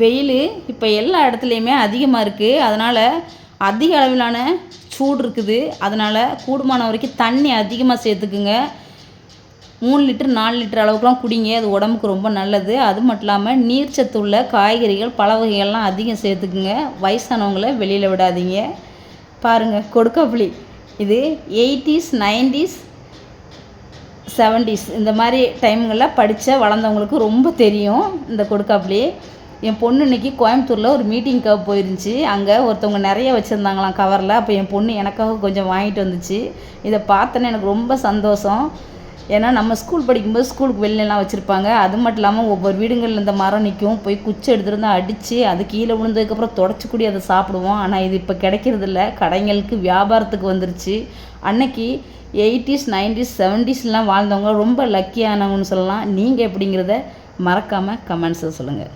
வெயில் இப்போ எல்லா இடத்துலையுமே அதிகமாக இருக்குது. அதனால் அதிக அளவிலான சூடு இருக்குது. அதனால் கூடுமான வரைக்கும் தண்ணி அதிகமாக சேர்த்துக்குங்க. 3 லிட்டர் 4 லிட்டர் அளவுக்குலாம் குடிங்க. அது உடம்புக்கு ரொம்ப நல்லது. அது மட்டும் இல்லாமல் நீர்ச்சத்து உள்ள காய்கறிகள் பழ வகைகள்லாம் அதிகம் சேர்த்துக்குங்க. வயசானவங்கள வெளியில் விடாதீங்க. பாருங்கள், கொடுக்காப்புளி இது 80s 90s 70s இந்த மாதிரி டைம்களில் படித்த வளர்ந்தவங்களுக்கு ரொம்ப தெரியும் இந்த கொடுக்காப்புளி. என் பொண்ணு இன்றைக்கி கோயம்புத்தூரில் ஒரு மீட்டிங்காக போயிருந்துச்சு. அங்கே ஒருத்தவங்க நிறைய வச்சுருந்தாங்களாம் கவரில். அப்போ என் பொண்ணு எனக்காக கொஞ்சம் வாங்கிட்டு வந்துச்சு. இதை பார்த்தோன்னே எனக்கு ரொம்ப சந்தோஷம். ஏன்னா நம்ம ஸ்கூல் படிக்கும்போது ஸ்கூலுக்கு வெளிலலாம் வச்சுருப்பாங்க. அது மட்டும் இல்லாமல் ஒவ்வொரு வீடுகளில் இந்த மரம் நிற்கும். போய் குச்சி எடுத்துகிட்டு வந்து அடித்து அது கீழே விழுந்ததுக்கப்புறம் தொடச்சி கூடி அதை சாப்பிடுவோம். ஆனால் இது இப்போ கிடைக்கிறதில்ல. கடைங்களுக்கு வியாபாரத்துக்கு வந்துருச்சு. அன்னைக்கு 80s 90s 70sலாம் வாழ்ந்தவங்க ரொம்ப லக்கியானவங்கன்னு சொல்லலாம். நீங்கள் எப்படிங்கிறத மறக்காமல் கமெண்ட்ஸில் சொல்லுங்கள்.